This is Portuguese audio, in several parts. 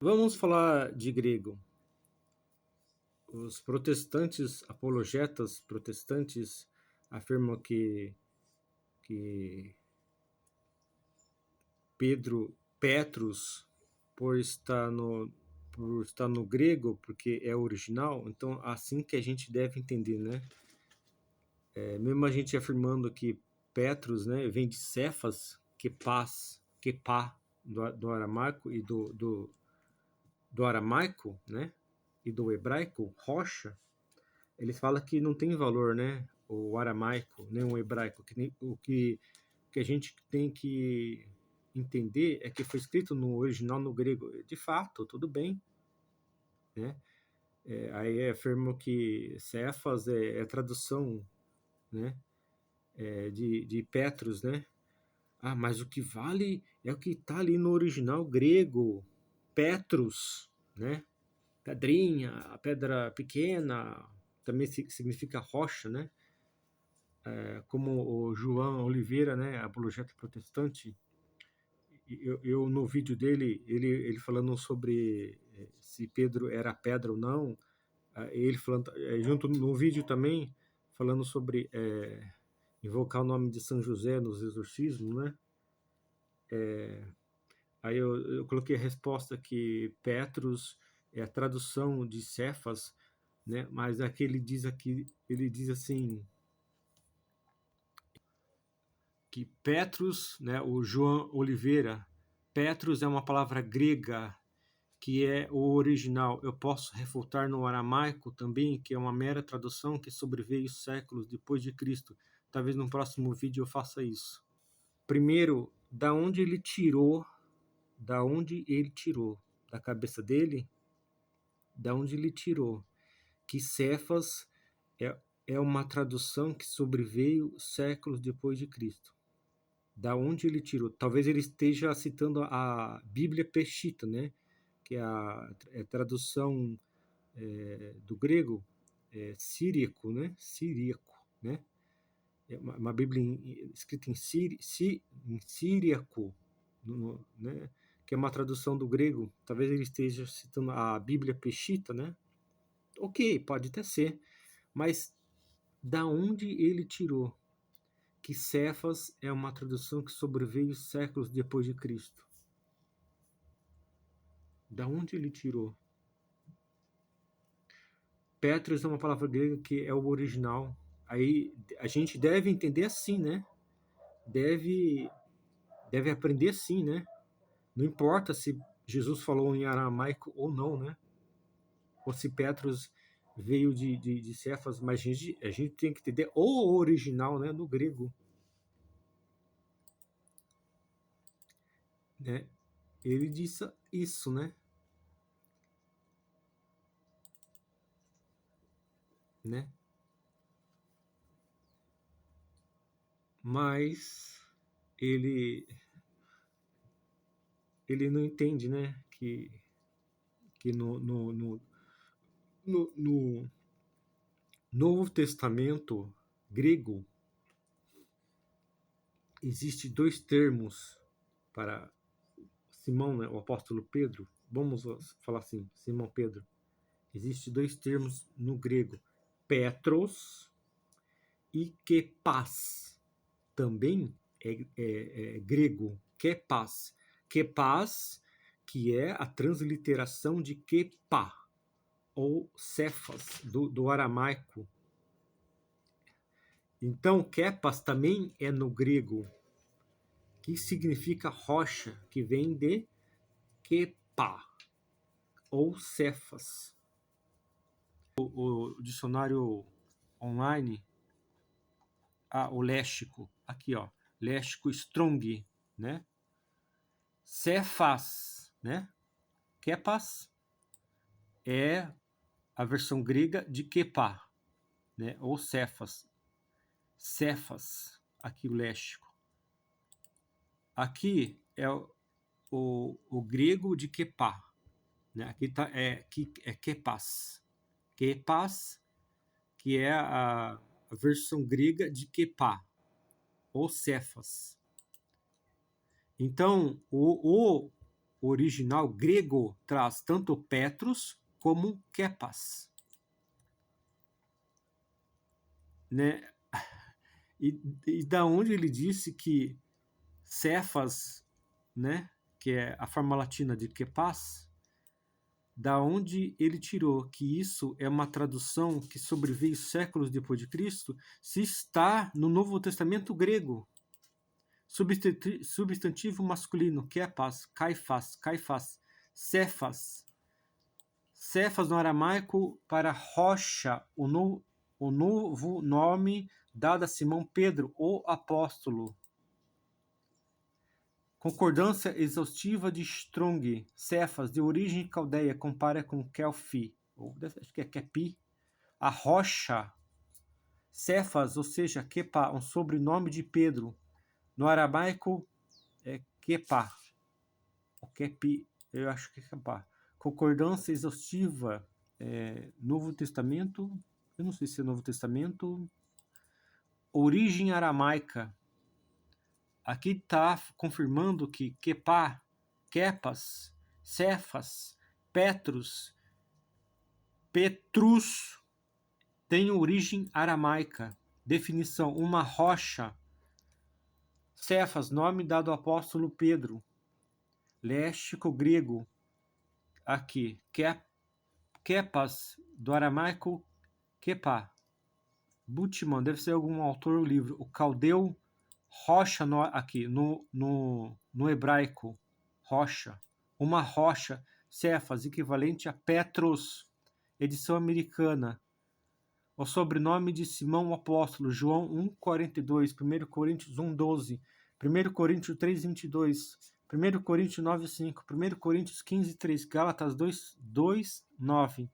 Vamos falar de grego. Os protestantes, apologetas protestantes, afirmam que Petrus, por estar no grego, porque é original, então assim que a gente deve entender, né? Mesmo a gente afirmando que Petrus, né, vem de Cefas, que pá, do aramaico e do aramaico, né? E do hebraico, rocha, eles falam que não tem valor, né? O aramaico, nem o hebraico. O que a gente tem que entender é que foi escrito no original no grego. De fato, tudo bem, né? Aí afirmo que Cefas é tradução, né? De Petrus, né? Ah, mas o que vale é o que está ali no original grego. Petrus, né? Pedrinha, a pedra pequena, também significa rocha, né? Como o João Oliveira, né, apologeta protestante, eu no vídeo dele, ele falando sobre se Pedro era pedra ou não, ele falando, junto no vídeo também, falando sobre invocar o nome de São José nos exorcismos, né? Aí eu coloquei a resposta que Petrus é a tradução de Cefas, né? Mas aqui ele diz assim, que Petrus, né, o João Oliveira, Petrus é uma palavra grega que é o original. Eu posso refutar no aramaico também, que é uma mera tradução que sobreveio séculos depois de Cristo. Talvez no próximo vídeo eu faça isso. Primeiro, da onde ele tirou, da cabeça dele, da onde ele tirou, que Cefas é uma tradução que sobreveio séculos depois de Cristo. Da onde ele tirou? Talvez ele esteja citando a Bíblia Peshitta, né? Que é a tradução do grego síriaco, né? Síriaco, né? É uma Bíblia escrita em síriaco, né? Que é uma tradução do grego. Talvez ele esteja citando a Bíblia Peshitta, né? Ok, pode até ser, mas da onde ele tirou? Que Cefas é uma tradução que sobreveio séculos depois de Cristo. Da onde ele tirou? Petros é uma palavra grega que é o original. Aí a gente deve entender assim, né? Deve aprender assim, né? Não importa se Jesus falou em aramaico ou não, né? Ou se Petros veio de Cefas, mas a gente tem que entender o original, né? No grego, né? Ele disse isso, né? Né? Mas ele ele não entende, né? Que no Novo Testamento grego existe dois termos para Simão, né, o apóstolo Pedro. Vamos falar assim, Simão Pedro. Existe dois termos no grego, Petros e Kepas. Também é grego, Kepas. Kepas, que é a transliteração de Kepa, ou Cefas, do aramaico. Então, Kepas também é no grego, que significa rocha, que vem de Kepa, ou Cefas. O dicionário online, o léxico, aqui ó, léxico Strong, né? Cefas, né? Kepas é a versão grega de Kepa, né? Ou Cefas. Cefas, aqui o léxico. Aqui é o grego de Kepa, né? Aqui é Kepas. Kepas, que é a versão grega de Kepa, ou Cefas. Então, original grego traz tanto Petros como Kepas, né? E da onde ele disse que Cefas, né, que é a forma latina de Kepas, da onde ele tirou que isso é uma tradução que sobreveio séculos depois de Cristo, se está no Novo Testamento grego. Substantivo masculino, Kepas, Caifás, Cefas. Cefas no aramaico para rocha, o novo nome dado a Simão Pedro, o apóstolo. Concordância exaustiva de Strong, Cefas, de origem caldeia, compara com Kelfi, ou acho que é Kepi, a rocha. Cefas, ou seja, Kepa, um sobrenome de Pedro. No aramaico é Kepa, ou Kepi, eu acho que é Kepa. Concordância exaustiva, Novo Testamento, eu não sei se é Novo Testamento, origem aramaica. Aqui está confirmando que Kepa, Kepas, Cefas, Petrus tem origem aramaica. Definição: uma rocha. Cefas, nome dado ao apóstolo Pedro. Léxico grego. Aqui, Kepas, do aramaico Kepa. Bultmann, deve ser algum autor do livro. O caldeu, rocha, aqui, no hebraico, rocha. Uma rocha, Cefas, equivalente a Petros, edição americana. O sobrenome de Simão o Apóstolo, João 1,42, 1 Coríntios 1,12, 1 Coríntios 3,22, 1 Coríntios 9,5, 1 Coríntios 15,3, Gálatas 2,9,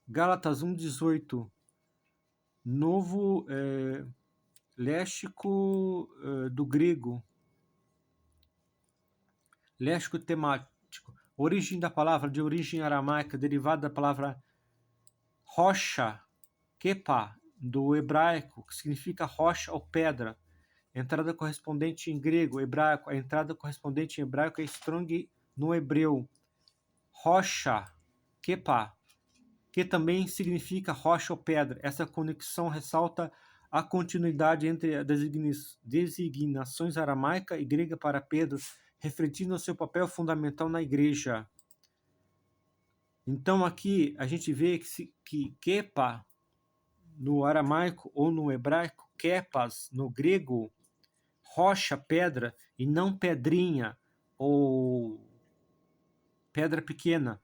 Gálatas 1,18, novo léxico do grego, léxico temático, origem da palavra, de origem aramaica, derivada da palavra rocha, Kepa, do hebraico, que significa rocha ou pedra. Entrada correspondente em grego, hebraico. A entrada correspondente em hebraico é Strong no hebreu. Rocha, Kepa, que também significa rocha ou pedra. Essa conexão ressalta a continuidade entre as designações aramaica e grega para Pedro, refletindo o seu papel fundamental na igreja. Então aqui a gente vê que Kepa, no aramaico ou no hebraico, Kepas, no grego, rocha, pedra, e não pedrinha ou pedra pequena.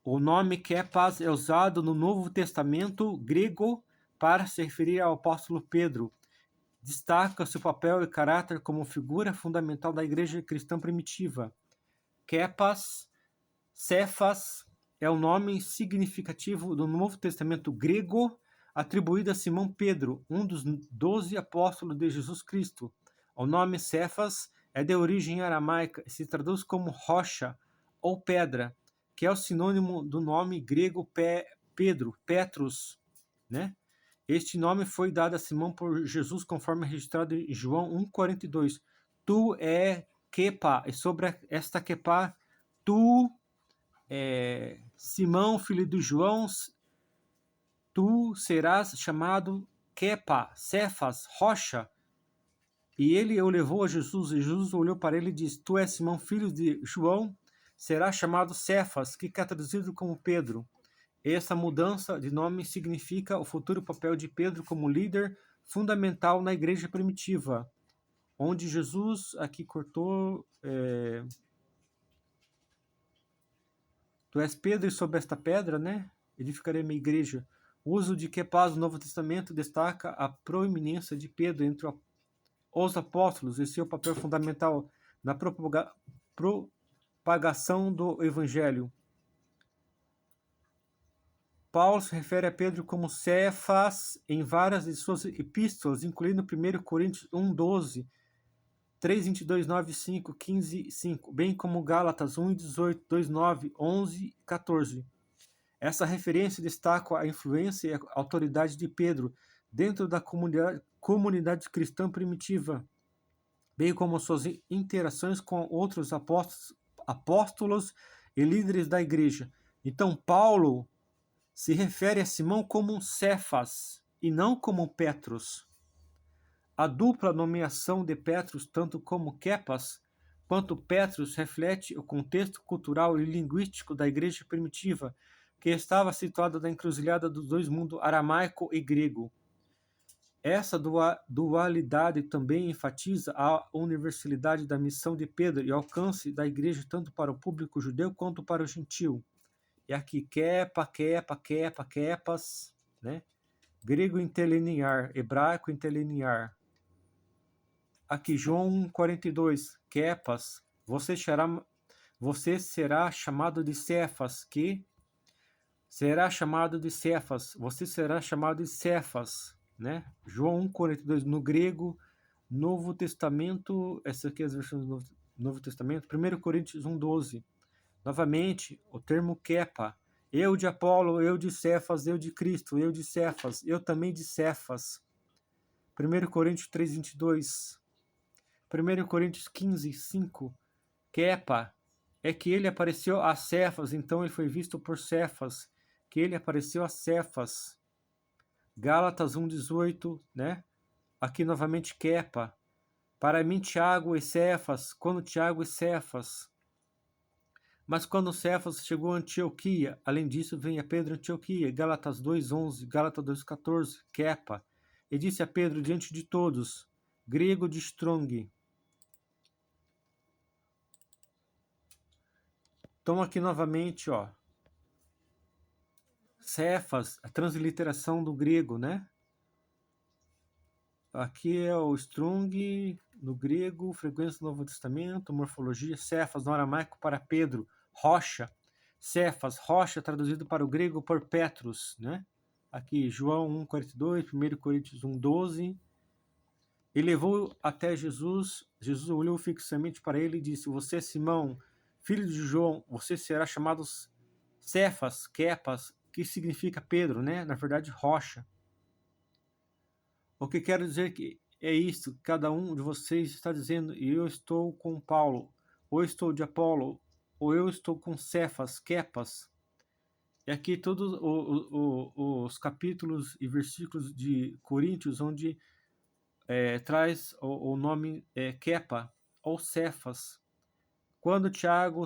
O nome Kepas é usado no Novo Testamento grego para se referir ao apóstolo Pedro. Destaca seu papel e caráter como figura fundamental da igreja cristã primitiva. Kepas, Cefas, é o nome significativo do Novo Testamento grego atribuído a Simão Pedro, um dos 12 apóstolos de Jesus Cristo. O nome Cefas é de origem aramaica e se traduz como rocha ou pedra, que é o sinônimo do nome grego Pedro, Petrus, né? Este nome foi dado a Simão por Jesus, conforme registrado em João 1,42. Tu é Kepa, e sobre esta Kepa, tu, Simão, filho de João, tu serás chamado Kepa, Cefas, rocha. E ele o levou a Jesus, e Jesus olhou para ele e disse: Tu és Simão, filho de João, será chamado Cefas, que é traduzido como Pedro. Essa mudança de nome significa o futuro papel de Pedro como líder fundamental na igreja primitiva, onde Jesus aqui cortou. Tu és Pedro e sobre esta pedra, né? Edificarei minha igreja. O uso de Kepas no Novo Testamento destaca a proeminência de Pedro entre os apóstolos e seu papel fundamental na propagação do evangelho. Paulo se refere a Pedro como Cefas em várias de suas epístolas, incluindo 1 Coríntios 1,12, 3,22, 9,5, 15,5, bem como Gálatas 1,18, 2,9, 11, 14. Essa referência destaca a influência e a autoridade de Pedro dentro da comunidade cristã primitiva, bem como suas interações com outros apóstolos e líderes da igreja. Então, Paulo se refere a Simão como um Cefas e não como um Petros. A dupla nomeação de Petros, tanto como Kepas quanto Petros, reflete o contexto cultural e linguístico da igreja primitiva, que estava situada na encruzilhada dos dois mundos aramaico e grego. Essa dualidade também enfatiza a universalidade da missão de Pedro e o alcance da igreja tanto para o público judeu quanto para o gentil. E aqui, kepas, né? Grego interlinear, hebraico interlinear. Aqui, João 42, kepas, você será chamado de Cefas, que será chamado de Cefas, você será chamado de Cefas, né? João 1,42, no grego, Novo Testamento, essa aqui é as versões do Novo Testamento, 1 Coríntios 1,12. Novamente, o termo kepa, eu de Apolo, eu de Cefas, eu de Cristo, eu de Cefas, eu também de Cefas. 1 Coríntios 3,22. 1 Coríntios 15, 5. Kepa é que ele apareceu a Cefas, então ele foi visto por Cefas, que ele apareceu a Cefas. Gálatas 1,18, né? Aqui novamente Kepa. Para mim, Tiago e Cefas, quando Tiago e Cefas. Mas quando Cefas chegou a Antioquia, além disso, vem a Pedro Antioquia, Gálatas 2,11, Gálatas 2,14, Kepa. E disse a Pedro diante de todos, grego de Strong. Então aqui novamente, ó, Cefas, a transliteração do grego, né? Aqui é o Strong no grego, frequência do Novo Testamento, morfologia, Cefas no aramaico para Pedro, rocha, Cefas, rocha, traduzido para o grego por Petros, né? Aqui João 1,42, 1 Coríntios 1,12. Ele levou até Jesus, Jesus olhou fixamente para ele e disse, você é Simão, filho de João, você será chamado Cefas, Kepas, que significa Pedro, né? Na verdade, rocha. O que quero dizer que é isto, cada um de vocês está dizendo, eu estou com Paulo, ou estou de Apolo, ou eu estou com Cefas, Kepas. E aqui todos os capítulos e versículos de Coríntios, onde traz o nome Kepa, ou Cefas. Quando Tiago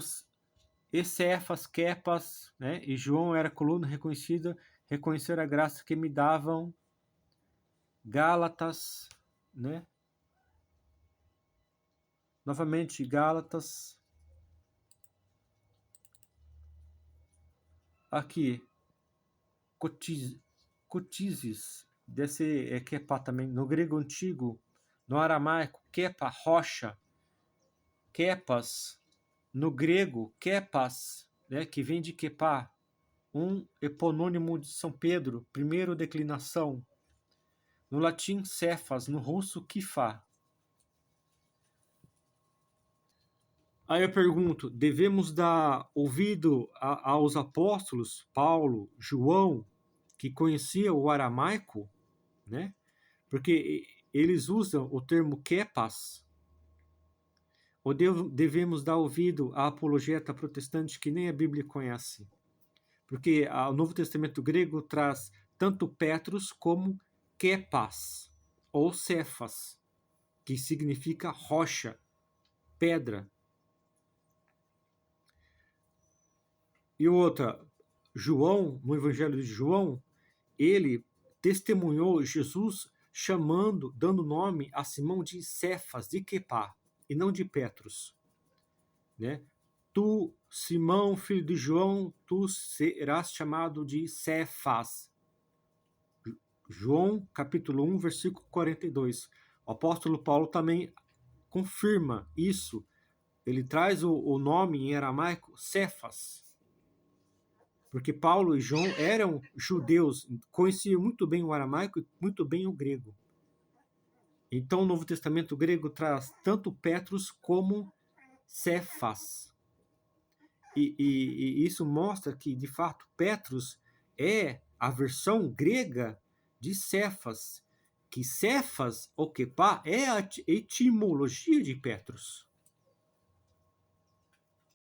e Cefas, Kepas, né, e João era coluna reconhecida, reconhecer a graça que me davam, Gálatas, né? Novamente, Gálatas. Aqui, Cotizes, desse Kepa também, no grego antigo, no aramaico, Kepa, rocha, Kepas, no grego, Kepas, né, que vem de Kepa, um eponônimo de São Pedro, primeiro declinação. No latim, Cefas, no russo, Kifa. Aí eu pergunto, devemos dar ouvido aos apóstolos, Paulo, João, que conhecia o aramaico, né? Porque eles usam o termo kepas, ou devemos dar ouvido à apologeta protestante que nem a Bíblia conhece? Porque o Novo Testamento grego traz tanto Petros como kepas, ou Cefas, que significa rocha, pedra. E outra, João, no Evangelho de João, ele testemunhou Jesus chamando, dando nome a Simão de Cefas, de Kepa, e não de Petros. Né? Tu, Simão, filho de João, tu serás chamado de Cefas. João, capítulo 1, versículo 42. O apóstolo Paulo também confirma isso. Ele traz o nome em aramaico Cefas. Porque Paulo e João eram judeus, conheciam muito bem o aramaico e muito bem o grego. Então o Novo Testamento grego traz tanto Petros como Cefas. E isso mostra que, de fato, Petros é a versão grega de Cefas, que Cefas, ou Kepa, é a etimologia de Petros.